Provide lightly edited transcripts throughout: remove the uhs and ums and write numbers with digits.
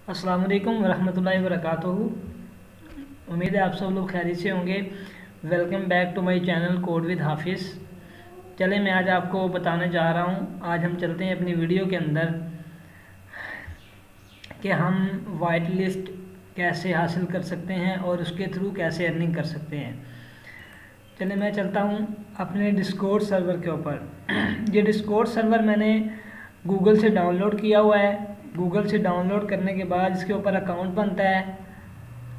अस्सलाम वालेकुम रहमतुल्लाहि व बरकातुहू। उम्मीद है आप सब लोग खैरियत से होंगे। Welcome back to my channel code with Hafiz. चले मैं आज आपको बताने जा रहा हूँ। आज हम चलते हैं अपनी वीडियो के अंदर कि हम वाइट लिस्ट कैसे हासिल कर सकते हैं और उसके थ्रू कैसे अर्निंग कर सकते हैं। चले मैं चलता हूँ अपने डिस्कॉर्ड सर्वर के ऊपर। ये डिस्कॉर्ड सर्वर मैंने गूगल से डाउनलोड किया हुआ है। गूगल से डाउनलोड करने के बाद इसके ऊपर अकाउंट बनता है।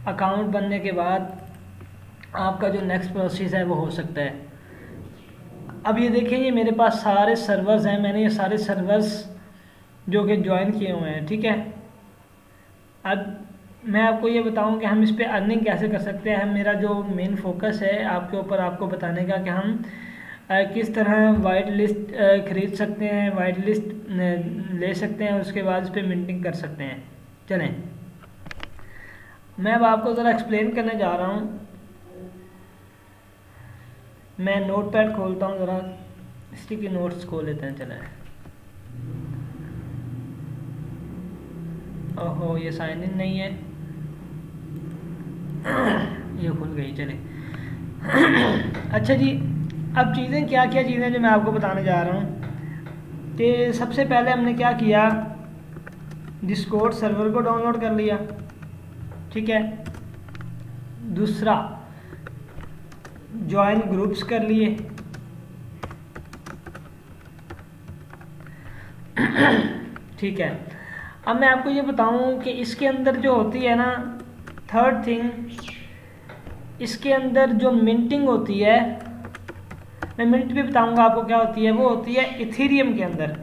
अकाउंट बनने के बाद आपका जो नेक्स्ट प्रोसेस है वो हो सकता है। अब ये देखें, ये मेरे पास सारे सर्वर्स हैं। मैंने ये सारे सर्वर्स जो कि ज्वाइन किए हुए हैं, ठीक है। अब मैं आपको ये बताऊं कि हम इस पर अर्निंग कैसे कर सकते हैं। मेरा जो मेन फोकस है आपके ऊपर आपको बताने का कि हम किस तरह वाइट लिस्ट ख़रीद सकते हैं, वाइट लिस्ट ले सकते हैं, उसके बाद इस पर मिंटिंग कर सकते हैं। चलें मैं अब आपको ज़रा एक्सप्लेन करने जा रहा हूँ। मैं नोट पैड खोलता हूँ, ज़रा स्टिकी नोट्स खोल लेते हैं। चलें, ओहो ये साइन इन नहीं है, ये खुल गई। चले अच्छा जी, अब चीज़ें क्या क्या चीज़ें जो मैं आपको बताने जा रहा हूँ कि सबसे पहले हमने क्या किया, डिस्कॉर्ड सर्वर को डाउनलोड कर लिया, ठीक है। दूसरा, ज्वाइन ग्रुप्स कर लिए, ठीक है। अब मैं आपको ये बताऊं कि इसके अंदर जो होती है ना, थर्ड थिंग, इसके अंदर जो मिंटिंग होती है, मैं मिंट भी बताऊंगा आपको क्या होती है। वो होती है इथेरियम के अंदर।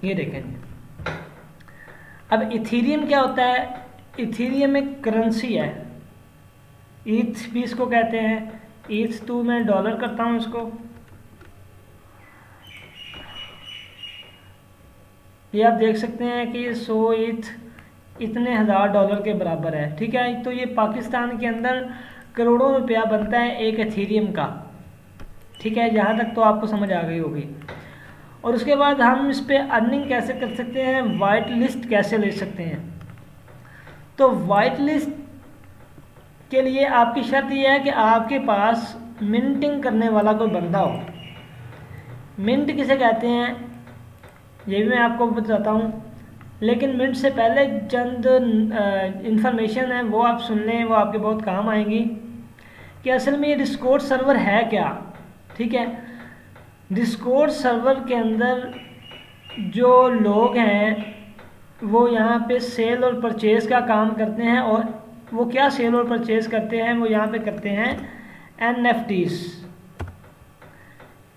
ये देखें, अब इथेरियम क्या होता है। इथेरियम एक करेंसी है, ईथ भी इसको कहते हैं। ईथ तो मैं डॉलर करता हूं इसको, ये आप देख सकते हैं कि 100 ईथ इतने $1000 के बराबर है, ठीक है। तो ये पाकिस्तान के अंदर करोड़ों रुपया बनता है एक इथेरियम का, ठीक है। यहाँ तक तो आपको समझ आ गई होगी। और उसके बाद हम इस पर अर्निंग कैसे कर सकते हैं, वाइट लिस्ट कैसे ले सकते हैं। तो वाइट लिस्ट के लिए आपकी शर्त यह है कि आपके पास मिंटिंग करने वाला कोई बंदा हो। मिंट किसे कहते हैं ये भी मैं आपको बताता हूँ, लेकिन मिंट से पहले चंद इंफॉर्मेशन है वो आप सुन लें, वो आपके बहुत काम आएंगी कि असल में ये डिस्कॉर्ड सर्वर है क्या, ठीक है। डिस्कॉर्ड सर्वर के अंदर जो लोग हैं वो यहाँ पे सेल और परचेज़ का काम करते हैं। और वो क्या सेल और परचेज़ करते हैं, वो यहाँ पे करते हैं NFTs।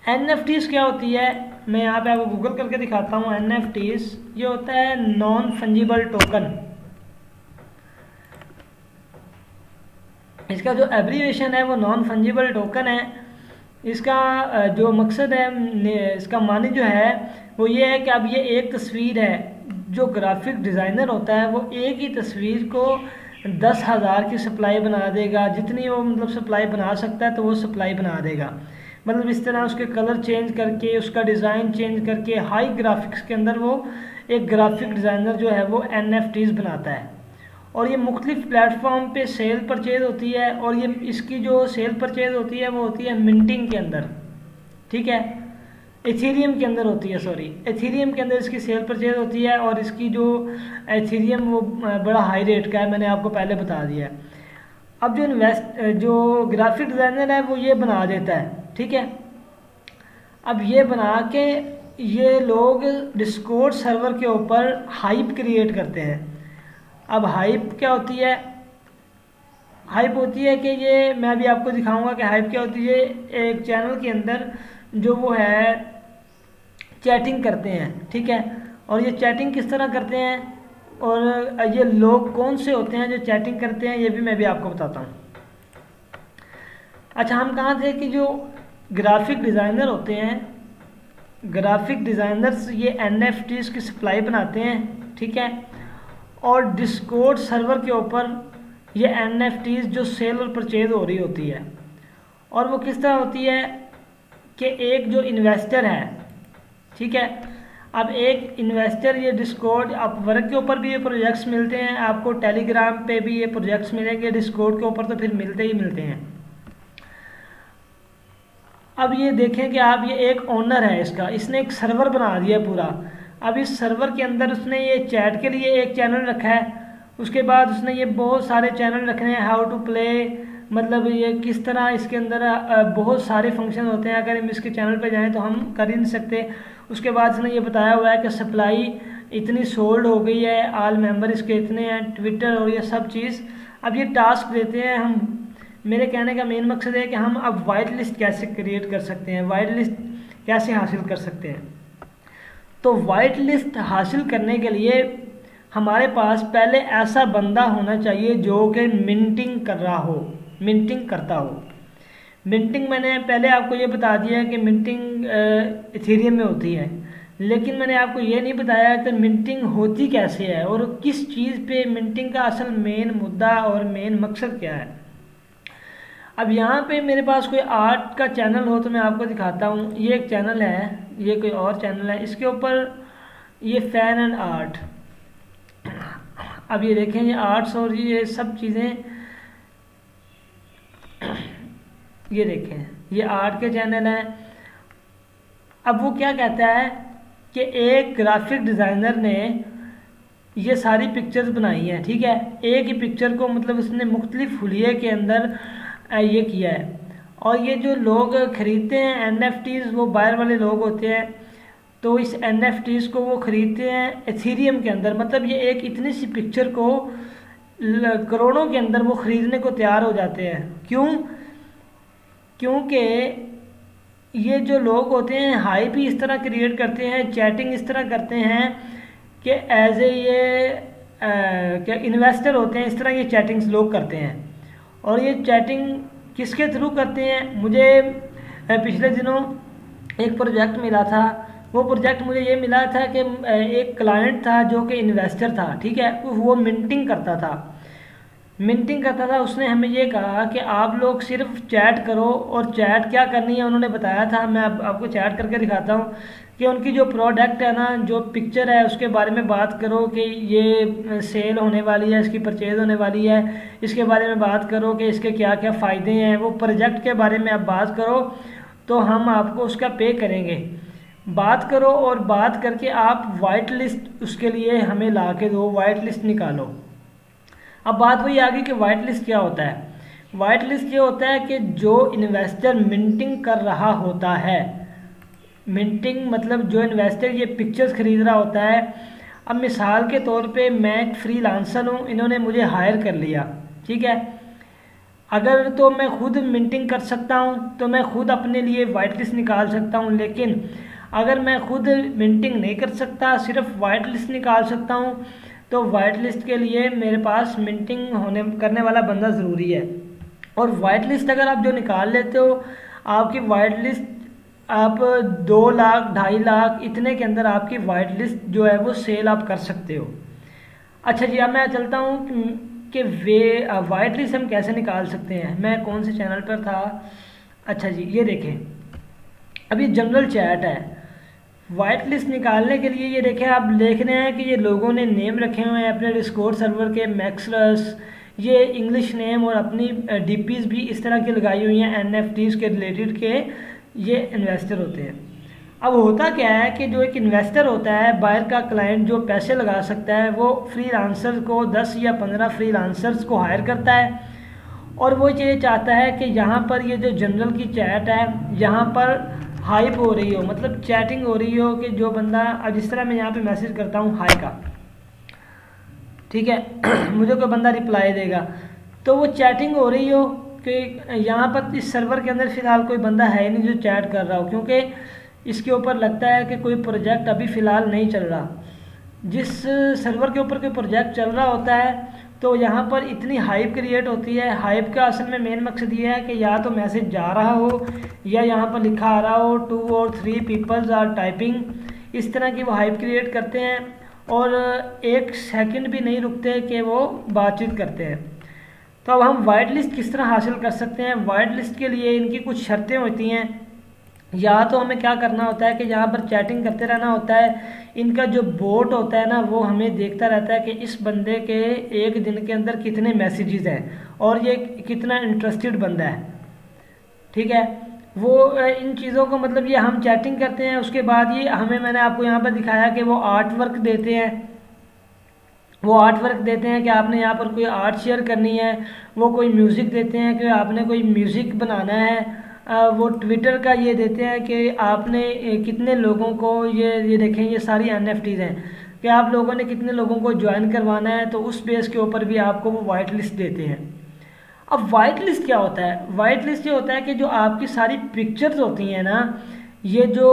NFTs क्या होती है, मैं यहाँ पे आपको गूगल करके दिखाता हूँ। NFTs ये होता है नॉन फंजिबल टोकन। इसका जो एब्रीविएशन है वो नॉन फंजिबल टोकन है। इसका जो मकसद है, इसका मानी जो है वो ये है कि अब ये एक तस्वीर है। जो ग्राफिक डिज़ाइनर होता है वो एक ही तस्वीर को 10,000 की सप्लाई बना देगा। जितनी वो मतलब सप्लाई बना सकता है तो वो सप्लाई बना देगा। मतलब इस तरह उसके कलर चेंज करके, उसका डिज़ाइन चेंज करके, हाई ग्राफिक्स के अंदर वो एक ग्राफिक डिज़ाइनर जो है वो NFTs बनाता है। और ये मुख्तलिफ प्लेटफॉर्म पे सेल परचेज होती है। और ये इसकी जो सेल परचेज होती है वो होती है मिंटिंग के अंदर, ठीक है। इथेरियम के अंदर होती है, सॉरी, इथेरियम के अंदर इसकी सेल परचेज होती है। और इसकी जो इथेरियम वो बड़ा हाई रेट का है, मैंने आपको पहले बता दिया है। अब जो ग्राफिक डिज़ाइनर है वो ये बना देता है, ठीक है। अब ये बना के ये लोग डिस्कॉर्ड सर्वर के ऊपर हाइप क्रिएट करते हैं। अब हाइप क्या होती है, हाइप होती है कि ये मैं अभी आपको दिखाऊंगा कि हाइप क्या होती है। एक चैनल के अंदर जो वो है चैटिंग करते हैं, ठीक है। और ये चैटिंग किस तरह करते हैं और ये लोग कौन से होते हैं जो चैटिंग करते हैं, ये भी मैं भी आपको बताता हूँ। अच्छा, हम कहाँ थे कि जो ग्राफिक डिज़ाइनर होते हैं, ग्राफिक डिज़ाइनर्स ये NFTs की सप्लाई बनाते हैं, ठीक है। और डिस्कॉर्ड सर्वर के ऊपर ये NFTs जो सेल और परचेज हो रही होती है, और वो किस तरह होती है कि एक जो इन्वेस्टर है, ठीक है, अब एक इन्वेस्टर, ये डिस्कॉर्ड, आप वर्क के ऊपर भी ये प्रोजेक्ट्स मिलते हैं, आपको टेलीग्राम पे भी ये प्रोजेक्ट्स मिलेंगे, डिस्कॉर्ड के ऊपर तो फिर मिलते ही मिलते हैं। अब ये देखें कि आप, ये एक ओनर है इसका, इसने एक सर्वर बना दिया पूरा। अब इस सर्वर के अंदर उसने ये चैट के लिए एक चैनल रखा है, उसके बाद उसने ये बहुत सारे चैनल रखे हैं, हाउ टू प्ले, मतलब ये किस तरह इसके अंदर बहुत सारे फंक्शन होते हैं, अगर हम इसके चैनल पे जाएं तो हम कर ही नहीं सकते। उसके बाद इसने ये बताया हुआ है कि सप्लाई इतनी सोल्ड हो गई है, आल मेंबर इसके इतने हैं, ट्विटर और ये सब चीज़। अब ये टास्क देते हैं हम, मेरे कहने का मेन मकसद है कि हम अब वाइट लिस्ट कैसे क्रिएट कर सकते हैं, वाइट लिस्ट कैसे हासिल कर सकते हैं। तो वाइट लिस्ट हासिल करने के लिए हमारे पास पहले ऐसा बंदा होना चाहिए जो कि मिंटिंग कर रहा हो, मिंटिंग करता हो। मिंटिंग मैंने पहले आपको ये बता दिया है कि मिंटिंग इथेरियम में होती है, लेकिन मैंने आपको ये नहीं बताया कि मिंटिंग होती कैसे है और किस चीज़ पे मिंटिंग का असल मेन मुद्दा और मेन मकसद क्या है। अब यहाँ पे मेरे पास कोई आर्ट का चैनल हो तो मैं आपको दिखाता हूँ। ये एक चैनल है, ये कोई और चैनल है, इसके ऊपर ये फैन एंड आर्ट। अब ये देखें, ये आर्ट्स और ये सब चीज़ें, ये देखें ये आर्ट के चैनल हैं। अब वो क्या कहता है कि एक ग्राफिक डिज़ाइनर ने ये सारी पिक्चर्स बनाई हैं, ठीक है, एक ही पिक्चर को मतलब उसने मुख्तलिफ हुलिये के अंदर ये किया है। और ये जो लोग ख़रीदते हैं NFTs, वो बाहर वाले लोग होते हैं, तो इस NFTs को वो ख़रीदते हैं एथीरियम के अंदर। मतलब ये एक इतनी सी पिक्चर को करोड़ों के अंदर वो ख़रीदने को तैयार हो जाते हैं। क्यों? क्योंकि ये जो लोग होते हैं हाइप ही इस तरह क्रिएट करते हैं, चैटिंग इस तरह करते हैं कि एज ए ये क्या इन्वेस्टर होते हैं, इस तरह ये चैटिंग्स लोग करते हैं। और ये चैटिंग किसके थ्रू करते हैं? मुझे पिछले दिनों एक प्रोजेक्ट मिला था, वो प्रोजेक्ट मुझे ये मिला था कि एक क्लाइंट था जो कि इन्वेस्टर था, ठीक है, वो मिंटिंग करता था। उसने हमें ये कहा कि आप लोग सिर्फ चैट करो, और चैट क्या करनी है उन्होंने बताया था। मैं आपको चैट करके दिखाता हूँ कि उनकी जो प्रोडक्ट है ना, जो पिक्चर है, उसके बारे में बात करो कि ये सेल होने वाली है, इसकी परचेज़ होने वाली है, इसके बारे में बात करो कि इसके क्या क्या फ़ायदे हैं, वो प्रोजेक्ट के बारे में आप बात करो तो हम आपको उसका पे करेंगे। बात करो और बात करके आप वाइट लिस्ट उसके लिए हमें ला के दो, वाइट लिस्ट निकालो। अब बात वही आ गई कि वाइट लिस्ट क्या होता है। वाइट लिस्ट ये होता है कि जो इन्वेस्टर मिंटिंग कर रहा होता है, मिंटिंग मतलब जो इन्वेस्टर ये पिक्चर्स खरीद रहा होता है। अब मिसाल के तौर पे मैं एक फ्रीलांसर हूँ, इन्होंने मुझे हायर कर लिया, ठीक है, अगर तो मैं खुद मिंटिंग कर सकता हूँ तो मैं खुद अपने लिए वाइट लिस्ट निकाल सकता हूँ, लेकिन अगर मैं खुद मिंटिंग नहीं कर सकता, सिर्फ वाइट लिस्ट निकाल सकता हूँ, तो वाइट लिस्ट के लिए मेरे पास मिंटिंग करने वाला बंदा ज़रूरी है। और वाइट लिस्ट अगर आप जो निकाल लेते हो, आपकी वाइट लिस्ट आप 2 लाख 2.5 लाख इतने के अंदर आपकी वाइट लिस्ट जो है वो सेल आप कर सकते हो। अच्छा जी, अब मैं चलता हूँ कि वाइट लिस्ट हम कैसे निकाल सकते हैं। मैं कौन से चैनल पर था? अच्छा जी, ये देखें, अब ये जनरल चैट है। वाइट लिस्ट निकालने के लिए ये देखें, आप देख रहे हैं कि ये लोगों ने नेम रखे हुए हैं अपने डिस्कॉर्ड सर्वर के, मैक्सरस, ये इंग्लिश नेम, और अपनी DPs भी इस तरह की लगाई हुई हैं NFTs के रिलेटेड के ये इन्वेस्टर होते हैं। अब होता क्या है कि जो एक इन्वेस्टर होता है, बाहर का क्लाइंट जो पैसे लगा सकता है, वो फ्रीलांसर को 10 या 15 फ्रीलांसर्स को हायर करता है, और वो ये चाहता है कि यहाँ पर ये जो जनरल की चैट है, यहाँ पर हाइप हो रही हो, मतलब चैटिंग हो रही हो कि जो बंदा, अब जिस तरह मैं यहाँ पे मैसेज करता हूँ हाई का, ठीक है मुझे कोई बंदा रिप्लाई देगा, तो वो चैटिंग हो रही हो कि यहाँ पर इस सर्वर के अंदर फ़िलहाल कोई बंदा है नहीं जो चैट कर रहा हो, क्योंकि इसके ऊपर लगता है कि कोई प्रोजेक्ट अभी फ़िलहाल नहीं चल रहा। जिस सर्वर के ऊपर कोई प्रोजेक्ट चल रहा होता है तो यहाँ पर इतनी हाइप क्रिएट होती है। हाइप का असल में मेन मकसद ये है कि या तो मैसेज जा रहा हो या यहाँ पर लिखा आ रहा हो 2 और 3 पीपल्स आर टाइपिंग, इस तरह की वो हाइप क्रिएट करते हैं और 1 सेकंड भी नहीं रुकते कि वो बातचीत करते हैं। तो अब हम वाइट लिस्ट किस तरह हासिल कर सकते हैं? वाइट लिस्ट के लिए इनकी कुछ शर्तें होती हैं। या तो हमें क्या करना होता है कि यहाँ पर चैटिंग करते रहना होता है। इनका जो बोट होता है ना वो हमें देखता रहता है कि इस बंदे के एक दिन के अंदर कितने मैसेजेस हैं और ये कितना इंटरेस्टेड बंदा है, ठीक है। वो इन चीज़ों को मतलब ये हम चैटिंग करते हैं, उसके बाद ये हमें, मैंने आपको यहाँ पर दिखाया कि वो आर्ट वर्क देते हैं। वो आर्ट वर्क देते हैं कि आपने यहाँ पर कोई आर्ट शेयर करनी है, वो कोई म्यूज़िक देते हैं कि आपने कोई म्यूज़िक बनाना है, वो ट्विटर का ये देते हैं कि आपने कितने लोगों को ये देखें, ये सारी NFTs हैं कि आप लोगों ने कितने लोगों को ज्वाइन करवाना है, तो उस बेस के ऊपर भी आपको वो वाइट लिस्ट देते हैं। अब वाइट लिस्ट क्या होता है? वाइट लिस्ट ये होता है कि जो आपकी सारी पिक्चर्स होती हैं ना, ये जो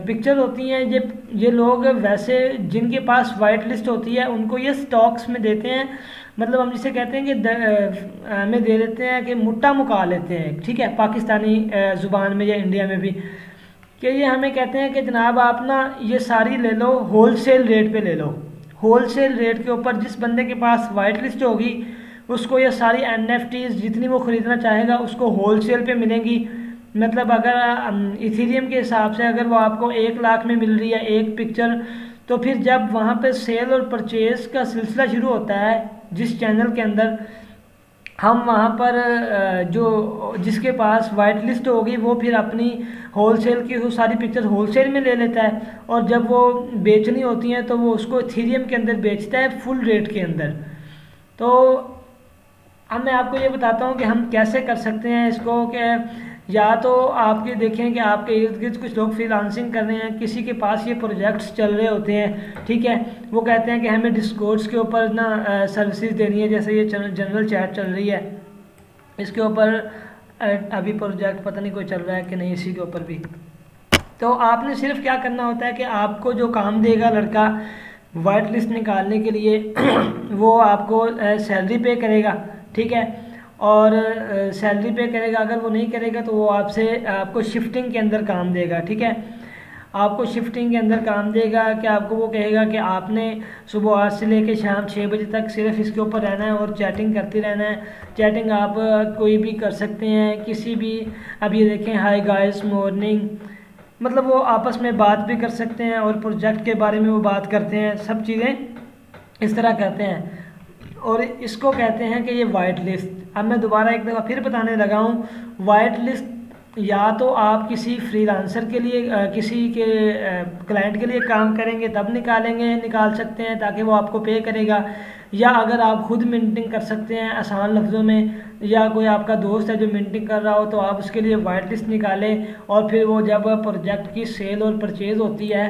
पिक्चर होती हैं, ये लोग वैसे जिनके पास वाइट लिस्ट होती है उनको ये स्टॉक्स में देते हैं। मतलब हम जिसे कहते हैं कि हमें दे देते हैं कि मुट्ठा मुका लेते हैं, ठीक है, पाकिस्तानी ज़ुबान में या इंडिया में भी, कि ये हमें कहते हैं कि जनाब आप ना ये सारी ले लो, होल सेल रेट पर ले लो। होल सेल रेट के ऊपर जिस बंदे के पास वाइट लिस्ट होगी उसको ये सारी NFTs जितनी वो ख़रीदना चाहेगा उसको होल सेल पर मिलेंगी। मतलब अगर इथीरियम के हिसाब से अगर वो आपको 1 लाख में मिल रही है एक पिक्चर, तो फिर जब वहाँ पे सेल और परचेज़ का सिलसिला शुरू होता है जिस चैनल के अंदर, हम वहाँ पर जो जिसके पास वाइट लिस्ट होगी वो फिर अपनी होलसेल की वो सारी पिक्चर होलसेल में ले लेता है, और जब वो बेचनी होती हैं तो वो उसको इथीरियम के अंदर बेचता है फुल रेट के अंदर। तो अब मैं आपको ये बताता हूँ कि हम कैसे कर सकते हैं इसको, कि या तो आपके देखें कि आपके इर्द गिर्द कुछ लोग फ्रीलांसिंग कर रहे हैं, किसी के पास ये प्रोजेक्ट्स चल रहे होते हैं, ठीक है, वो कहते हैं कि हमें डिस्कॉर्ड्स के ऊपर ना सर्विसेज देनी है, जैसे ये जनरल चैट चल रही है, इसके ऊपर अभी प्रोजेक्ट पता नहीं कोई चल रहा है कि नहीं, इसी के ऊपर भी। तो आपने सिर्फ क्या करना होता है कि आपको जो काम देगा लड़का वाइट लिस्ट निकालने के लिए वो आपको सैलरी पे करेगा, ठीक है, और सैलरी पे करेगा। अगर वो नहीं करेगा तो वो आपको शिफ्टिंग के अंदर काम देगा, ठीक है, आपको शिफ्टिंग के अंदर काम देगा कि आपको वो कहेगा कि आपने सुबह 8 से लेकर शाम 6 बजे तक सिर्फ इसके ऊपर रहना है और चैटिंग करते रहना है। चैटिंग आप कोई भी कर सकते हैं, किसी भी, अब ये देखें हाय गाइस मॉर्निंग, मतलब वो आपस में बात भी कर सकते हैं और प्रोजेक्ट के बारे में वो बात करते हैं, सब चीज़ें इस तरह करते हैं, और इसको कहते हैं कि ये वाइट लिस्ट। अब मैं दोबारा एक दफ़ा फिर बताने लगा हूँ, वाइट लिस्ट या तो आप किसी फ्रीलांसर के लिए किसी के क्लाइंट के लिए काम करेंगे तब निकाल सकते हैं ताकि वो आपको पे करेगा, या अगर आप खुद मिंटिंग कर सकते हैं आसान लफ्ज़ों में, या कोई आपका दोस्त है जो मिंटिंग कर रहा हो तो आप उसके लिए वाइट लिस्ट निकालें, और फिर वो जब प्रोजेक्ट की सेल और परचेज़ होती है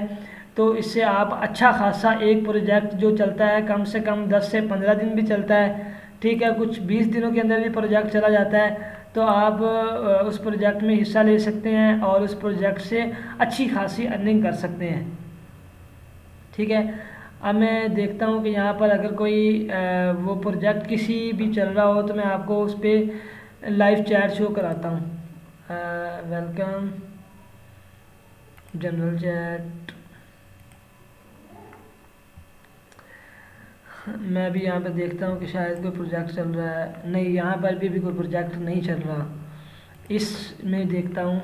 तो इससे आप अच्छा खासा एक प्रोजेक्ट जो चलता है कम से कम 10 से 15 दिन भी चलता है, ठीक है, कुछ 20 दिनों के अंदर भी प्रोजेक्ट चला जाता है, तो आप उस प्रोजेक्ट में हिस्सा ले सकते हैं और उस प्रोजेक्ट से अच्छी खासी अर्निंग कर सकते हैं, ठीक है। अब मैं देखता हूँ कि यहाँ पर अगर कोई वो प्रोजेक्ट किसी भी चल रहा हो तो मैं आपको उस पर लाइव चैट शो कराता हूँ। वेलकम जनरल चैट, मैं भी यहाँ पे देखता हूँ कि शायद कोई प्रोजेक्ट चल रहा है, नहीं यहाँ पर भी कोई प्रोजेक्ट नहीं चल रहा, इसमें देखता हूँ।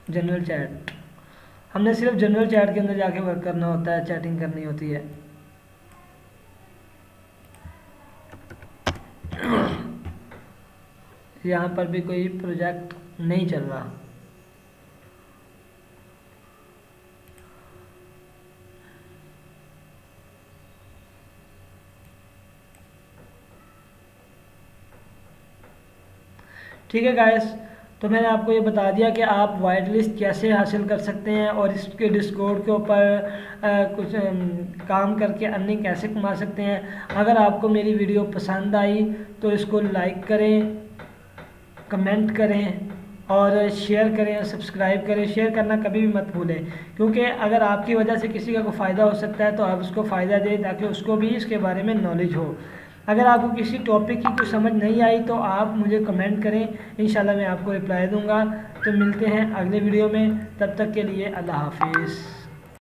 जनरल चैट, हमने सिर्फ जनरल चैट के अंदर जाके वर्क करना होता है, चैटिंग करनी होती है। यहाँ पर भी कोई प्रोजेक्ट नहीं चल रहा। ठीक है गाइस, तो मैंने आपको ये बता दिया कि आप वाइट लिस्ट कैसे हासिल कर सकते हैं और इसके डिस्कॉर्ड के ऊपर कुछ काम करके अर्निंग कैसे कमा सकते हैं। अगर आपको मेरी वीडियो पसंद आई तो इसको लाइक करें, कमेंट करें और शेयर करें और सब्सक्राइब करें। शेयर करना कभी भी मत भूलें, क्योंकि अगर आपकी वजह से किसी का कोई फ़ायदा हो सकता है तो आप उसको फ़ायदा दें ताकि उसको भी इसके बारे में नॉलेज हो। अगर आपको किसी टॉपिक की कुछ समझ नहीं आई तो आप मुझे कमेंट करें, इंशाल्लाह मैं आपको रिप्लाई दूंगा। तो मिलते हैं अगले वीडियो में, तब तक के लिए अल्लाह हाफिज़।